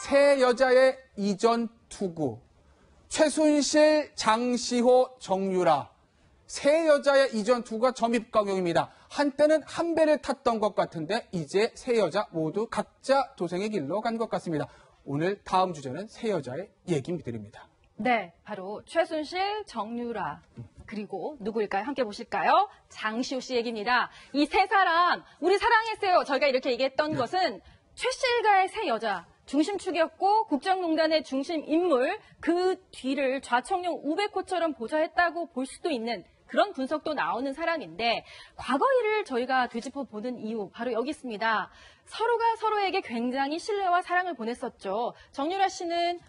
세 여자의 이전 투구. 최순실, 장시호, 정유라. 세 여자의 이전 투구가 점입 강용입니다. 한때는 한 배를 탔던 것 같은데 이제 세 여자 모두 각자 도생의 길로 간 것 같습니다. 오늘 다음 주제는 세 여자의 얘기드립니다. 네, 바로 최순실, 정유라, 그리고 누구일까요? 함께 보실까요? 장시호 씨 얘기입니다. 이 세 사람 우리 사랑했어요. 저희가 이렇게 얘기했던 것은 최 씨가의 세 여자 중심축이었고 국정농단의 중심 인물, 그 뒤를 좌청룡 우백호처럼 보좌했다고 볼 수도 있는 그런 분석도 나오는 사람인데, 과거 일을 저희가 되짚어보는 이유 바로 여기 있습니다. 서로가 서로에게 굉장히 신뢰와 사랑을 보냈었죠. 정유라 씨는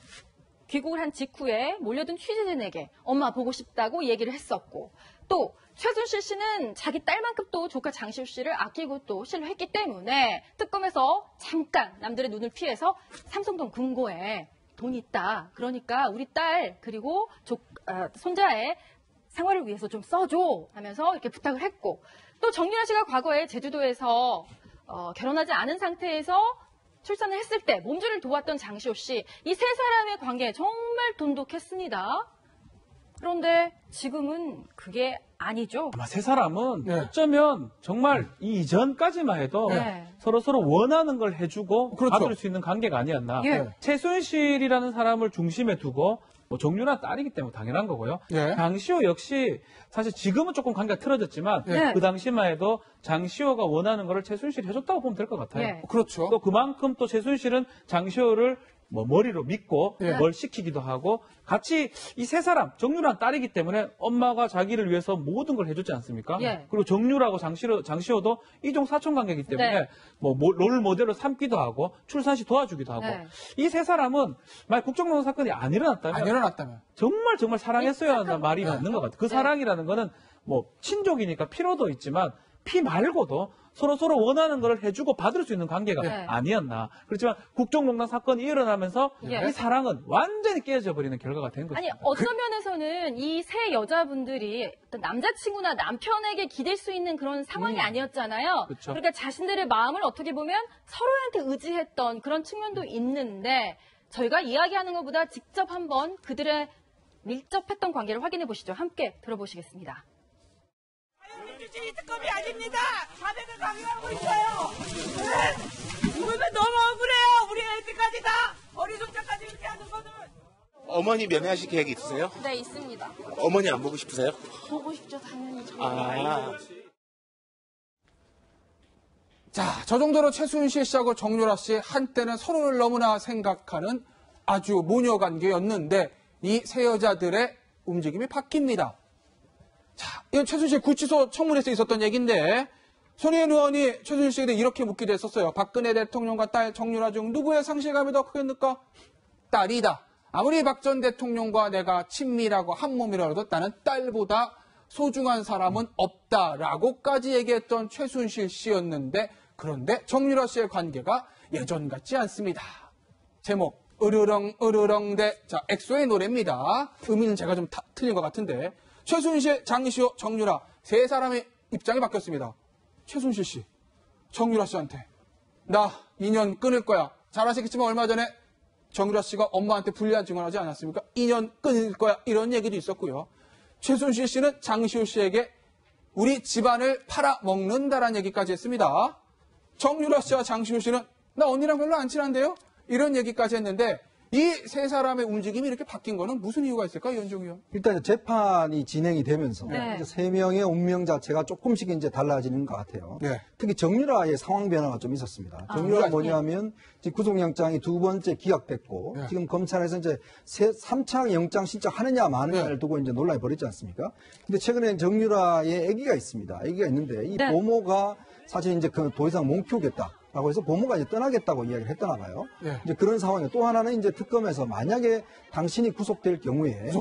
귀국을 한 직후에 몰려든 취재진에게 엄마 보고 싶다고 얘기를 했었고, 또 최순실 씨는 자기 딸만큼 또 조카 장시호 씨를 아끼고 또 신뢰했기 때문에 특검에서 잠깐 남들의 눈을 피해서 삼성동 금고에 돈이 있다, 그러니까 우리 딸 그리고 손자의 생활을 위해서 좀 써줘 하면서 이렇게 부탁을 했고, 또 정유라 씨가 과거에 제주도에서 결혼하지 않은 상태에서 출산을 했을 때 몸주를 도왔던 장시호 씨, 이 세 사람의 관계 정말 돈독했습니다. 그런데 지금은 그게 아니죠. 아마 세 사람은 어쩌면 정말 이 이전까지만 해도 서로 원하는 걸 해주고 받을 수 있는 관계가 아니었나. 최순실이라는 사람을 중심에 두고 정유라 딸이기 때문에 당연한 거고요. 장시호 역시 사실 지금은 조금 관계가 틀어졌지만 그 당시만 해도 장시호가 원하는 거를 최순실이 해줬다고 보면 될 것 같아요. 그렇죠. 또 그만큼 또 최순실은 장시호를 머리로 믿고 뭘 시키기도 하고, 같이 이 세 사람, 정유라는 딸이기 때문에 엄마가 자기를 위해서 모든 걸 해줬지 않습니까? 그리고 정유라하고 장시호도 이종 사촌 관계이기 때문에 롤 모델로 삼기도 하고 출산 시 도와주기도 하고, 이 세 사람은 만약 국정농단 사건이 안 일어났다면 정말 사랑했어야 한다는 말이 맞는 것 같아요. 그 사랑이라는 거는 친족이니까 필요도 있지만 피 말고도 서로 원하는 걸 해주고 받을 수 있는 관계가 아니었나. 그렇지만 국정농단 사건이 일어나면서 이 사랑은 완전히 깨져 버리는 결과가 된 거죠. 아니, 어떤 면에서는 이 세 여자분들이 어떤 남자친구나 남편에게 기댈 수 있는 그런 상황이 아니었잖아요. 그러니까 자신들의 마음을 어떻게 보면 서로한테 의지했던 그런 측면도 있는데, 저희가 이야기하는 것보다 직접 한번 그들의 밀접했던 관계를 확인해 보시죠. 함께 들어보시겠습니다. 민주주의 특검이 아닙니다. 자백을 강요하고 있어요. 죽으면 너무 억울해요. 우리 애들까지 다 어리숙자까지 이렇게 하는 거는. 어머니 면회하실 계획이 있으세요? 네, 있습니다. 어머니 안 보고 싶으세요? 보고 싶죠, 당연히. 자, 저 정도로 최순실 씨하고 정유라 씨 한때는 서로를 너무나 생각하는 아주 모녀 관계였는데 이 세 여자들의 움직임이 바뀝니다. 자, 이건 최순실 구치소 청문회에서 있었던 얘기인데, 손혜원 의원이 최순실 씨에게 이렇게 묻기도 했었어요. 박근혜 대통령과 딸 정유라 중 누구의 상실감이 더 크겠습니까? 딸이다. 아무리 박 전 대통령과 내가 친밀하고 한 몸이라도 나는 딸보다 소중한 사람은 없다라고까지 얘기했던 최순실 씨였는데, 그런데 정유라 씨의 관계가 예전 같지 않습니다. 제목 으르렁 자, 엑소의 노래입니다. 의미는 제가 좀 틀린 것 같은데, 최순실, 장시호, 정유라 세 사람의 입장이 바뀌었습니다. 최순실 씨, 정유라 씨한테 나 인연 끊을 거야. 잘 아시겠지만 얼마 전에 정유라 씨가 엄마한테 불리한 증언하지 않았습니까? 인연 끊을 거야, 이런 얘기도 있었고요. 최순실 씨는 장시호 씨에게 우리 집안을 팔아먹는다라는 얘기까지 했습니다. 정유라 씨와 장시호 씨는 나 언니랑 별로 안 친한데요? 이런 얘기까지 했는데, 이 세 사람의 움직임이 이렇게 바뀐 거는 무슨 이유가 있을까요, 이현종 의원? 일단 재판이 진행이 되면서 세 명의 운명 자체가 조금씩 이제 달라지는 것 같아요. 특히 정유라의 상황 변화가 좀 있었습니다. 정유라가 뭐냐면 지금 구속영장이 두 번째 기각됐고 지금 검찰에서 이제 3차 영장 신청하느냐 마느냐를 두고 이제 논란이 벌어지지 않습니까? 근데 최근에 정유라의 아기가 있습니다. 아기가 있는데 이 보모가 사실 이제 더 이상 못 키우겠다. 라고 해서 보모가 이제 떠나겠다고 이야기를 했더나 봐요. 이제 그런 상황에 또 하나는 이제 특검에서 만약에 당신이 구속될 경우에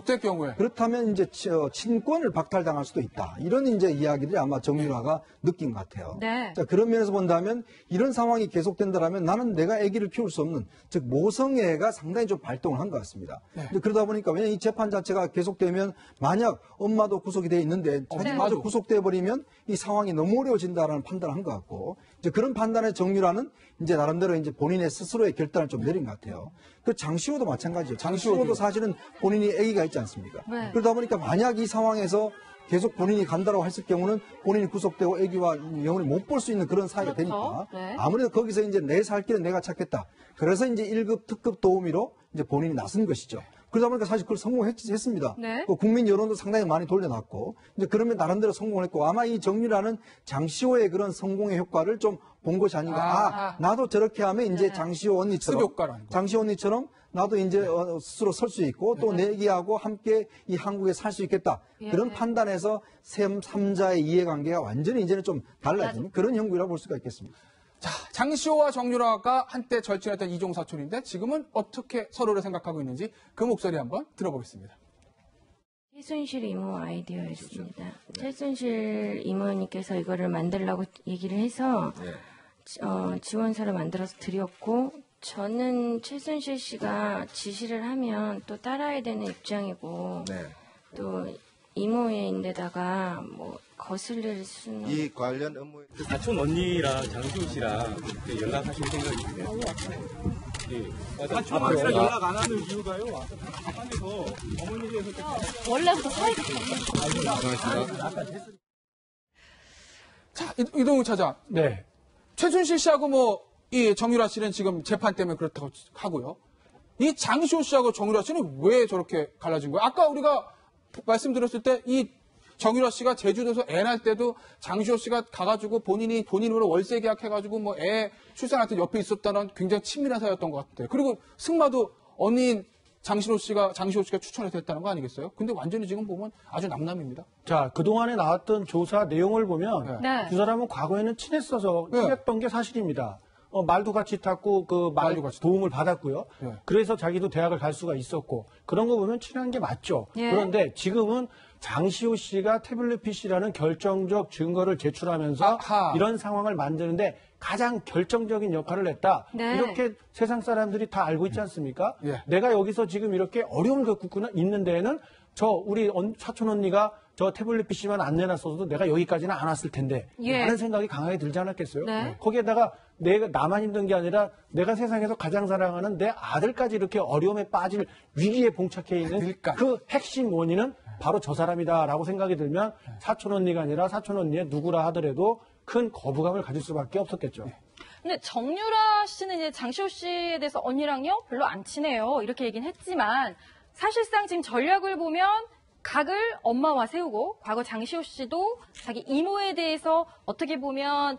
그렇다면 이제 친권을 박탈당할 수도 있다. 이런 이제 이야기들이 아마 정유라가 느낀 것 같아요. 자, 그런 면에서 본다면 이런 상황이 계속된다면 나는 내가 아기를 키울 수 없는, 즉 모성애가 상당히 좀 발동을 한 것 같습니다. 그러다 보니까 왜냐하면 이 재판 자체가 계속되면 만약 엄마도 구속이 돼 있는데 자기마저 구속돼 버리면 이 상황이 너무 어려워진다라는 판단을 한 것 같고, 이제 그런 판단에 정유라는 이제 나름대로 이제 본인의 스스로의 결단을 좀 내린 것 같아요. 그 장시호도 마찬가지예요. 장시호도 사실은 본인이 아기가 있지 않습니까? 네. 그러다 보니까 만약 이 상황에서 계속 본인이 간다라고 했을 경우는 본인이 구속되고 아기와 영원히 못 볼 수 있는 그런 사이가 되니까 네. 아무래도 거기서 이제 내 살 길은 내가 찾겠다. 그래서 이제 1급 특급 도우미로 이제 본인이 나선 것이죠. 그러다 보니까 사실 그걸 성공했습니다. 네. 국민 여론도 상당히 많이 돌려놨고 이제 그러면 나름대로 성공을 했고 아마 이 정유라는 장시호의 그런 성공의 효과를 좀 본 것이 아닌가. 나도 저렇게 하면 이제 장시호 언니처럼 장시호 언니처럼 나도 이제 스스로 설 수 있고 또 내기하고 함께 이 한국에 살 수 있겠다. 그런 판단에서 3자의 이해관계가 완전히 이제는 좀 달라지는 그런 형국이라고 볼 수가 있겠습니다. 자, 장시호와 정유라가 한때 절친했던 이종 사촌인데 지금은 어떻게 서로를 생각하고 있는지 그 목소리 한번 들어보겠습니다. 최순실 이모 아이디어였습니다. 최순실 이모님께서 이거를 만들라고 얘기를 해서 지원서를 만들어서 드렸고 저는 최순실 씨가 지시를 하면 또 따라야 되는 입장이고 또 이모애인데다가 뭐 거슬릴 수는 이 관련 업무에 사촌 언니랑 장시호 씨랑 연락하실 생각이 있으세요? 사촌 언니랑 연락 안 하는 이유가요? 안에서 어머니께서 원래부터 사이가 자, 이동욱 차장. 네. 최순실 씨하고 뭐 이 정유라 씨는 지금 재판 때문에 그렇다고 하고요. 이 장시호 씨하고 정유라 씨는 왜 저렇게 갈라진 거예요? 아까 우리가 말씀드렸을 때 이 정유라 씨가 제주도에서 애 낳을 때도 장시호 씨가 가가지고 본인으로 월세 계약해가지고 뭐 애 출산할 때 옆에 있었다는 굉장히 친밀한 사이였던 것 같아요. 그리고 승마도 언니인 장시호 씨가 추천해서 했다는 거 아니겠어요? 근데 완전히 지금 보면 아주 남남입니다. 자, 그동안에 나왔던 조사 내용을 보면 두 사람은 과거에는 친했어서 친했던 게 사실입니다. 말도 같이 탔고 도움을 받았고요. 그래서 자기도 대학을 갈 수가 있었고 그런 거 보면 친한 게 맞죠. 그런데 지금은 장시호 씨가 태블릿 PC라는 결정적 증거를 제출하면서 이런 상황을 만드는데 가장 결정적인 역할을 했다. 이렇게 세상 사람들이 다 알고 있지 않습니까? 내가 여기서 지금 이렇게 어려움을 겪고 있는 데에는 우리 사촌 언니가 저 태블릿 PC만 안 내놨어도 내가 여기까지는 안 왔을 텐데 라는 생각이 강하게 들지 않았겠어요? 거기에다가 나만 힘든 게 아니라 내가 세상에서 가장 사랑하는 내 아들까지 이렇게 어려움에 빠질 위기에 봉착해 있는 그 핵심 원인은 바로 저 사람이다라고 생각이 들면 사촌 언니가 아니라 사촌 언니의 누구라 하더라도 큰 거부감을 가질 수밖에 없었겠죠. 근데 정유라 씨는 이제 장시호 씨에 대해서 언니랑요 별로 안 친해요. 이렇게 얘기는 했지만 사실상 지금 전략을 보면 각을 엄마와 세우고 과거 장시호 씨도 자기 이모에 대해서 어떻게 보면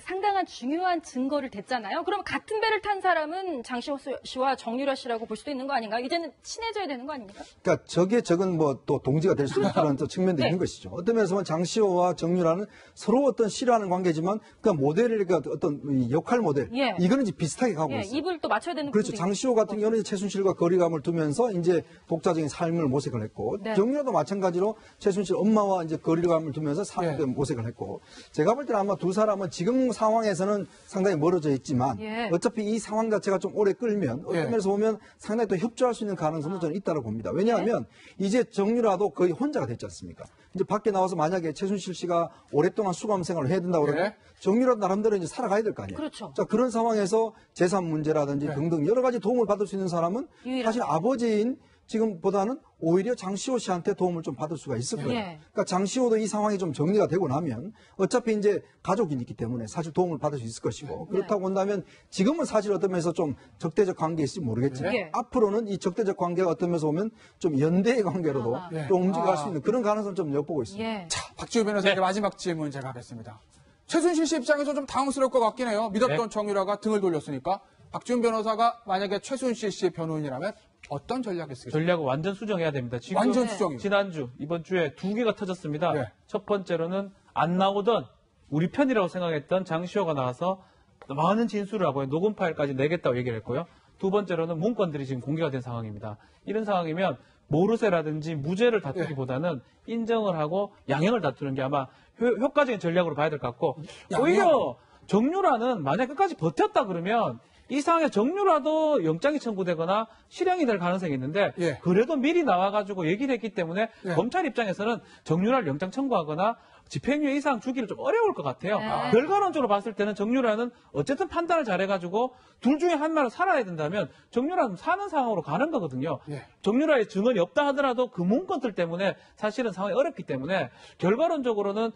상당한 중요한 증거를 댔잖아요. 그럼 같은 배를 탄 사람은 장시호 씨와 정유라 씨라고 볼 수도 있는 거 아닌가요? 이제는 친해져야 되는 거 아닙니까? 그러니까 적은 뭐 또 동지가 될 수 있는 그런 또 측면도 있는 것이죠. 어떤 면에서 보면 장시호와 정유라는 서로 어떤 싫어하는 관계지만 그 모델의 어떤 역할 모델 이거는 이제 비슷하게 가고 있어요. 입을 또 맞춰야 되는 그렇죠. 장시호 같은 경우는 최순실과 거리감을 두면서 이제 독자적인 삶을 모색을 했고 정유라도 마찬가지로 최순실 엄마와 이제 거리감을 두면서 삶을 모색을 했고 제가 볼 때는 아마 두 사람은 지금 상황에서는 상당히 멀어져 있지만 어차피 이 상황 자체가 좀 오래 끌면 어떤 면에서 보면 상당히 또 협조할 수 있는 가능성도 저는 있다고 봅니다. 왜냐하면 이제 정유라도 거의 혼자가 됐지 않습니까? 이제 밖에 나와서 만약에 최순실 씨가 오랫동안 수감 생활을 해야 된다고 그러면 정유라도 나름대로 이제 살아가야 될 거 아니에요. 그렇죠. 자, 그런 상황에서 재산 문제라든지 등등 여러 가지 도움을 받을 수 있는 사람은 사실 아버지인 지금보다는 오히려 장시호 씨한테 도움을 좀 받을 수가 있을 거예요. 그러니까 장시호도 이 상황이 좀 정리가 되고 나면 어차피 이제 가족이 있기 때문에 사실 도움을 받을 수 있을 것이고 그렇다고 본다면 지금은 사실 어떤 면에서 좀 적대적 관계일지 모르겠지만 앞으로는 이 적대적 관계가 어떤 면에서 보면 좀 연대의 관계로도 또 움직여갈 수 있는 그런 가능성을 좀 엿보고 있습니다. 자, 박지우 변호사에게 마지막 질문 제가 하겠습니다. 최순실 씨 입장에서 좀 당황스러울 것 같긴 해요. 믿었던 정유라가 등을 돌렸으니까. 박지훈 변호사가 만약에 최순실 씨의 변호인이라면 어떤 전략을 쓰겠습니까? 전략을 완전 수정해야 됩니다. 지금 완전 수정이요. 지난주, 이번 주에 두 개가 터졌습니다. 첫 번째로는 안 나오던 우리 편이라고 생각했던 장시호가 나와서 많은 진술을 하고요. 녹음 파일까지 내겠다고 얘기를 했고요. 두 번째로는 문건들이 지금 공개가 된 상황입니다. 이런 상황이면 모르쇠라든지 무죄를 다투기보다는 인정을 하고 양형을 다투는 게 아마 효과적인 전략으로 봐야 될 것 같고 오히려 정유라는 만약 끝까지 버텼다 그러면 이 상황에 정유라도 영장이 청구되거나 실형이 될 가능성이 있는데 그래도 미리 나와가지고 얘기를 했기 때문에 검찰 입장에서는 정유라를 영장 청구하거나 집행유예 이상 주기를 좀 어려울 것 같아요. 결과론적으로 봤을 때는 정유라는 어쨌든 판단을 잘해가지고 둘 중에 하나를 살아야 된다면 정유라는 사는 상황으로 가는 거거든요. 정유라의 증언이 없다 하더라도 그 문건들 때문에 사실은 상황이 어렵기 때문에 결과론적으로는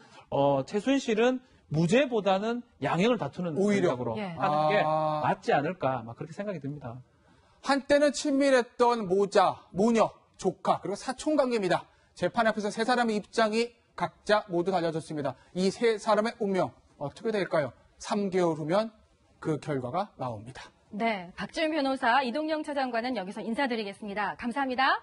최순실은 무죄보다는 양형을 다투는 생각으로 하는 게 맞지 않을까 막 그렇게 생각이 듭니다. 한때는 친밀했던 모자, 모녀, 조카 그리고 사촌 관계입니다. 재판 앞에서 세 사람의 입장이 각자 모두 달라졌습니다. 이 세 사람의 운명 어떻게 될까요? 3개월 후면 그 결과가 나옵니다. 네, 박지훈 변호사, 이동영 차장과는 여기서 인사드리겠습니다. 감사합니다.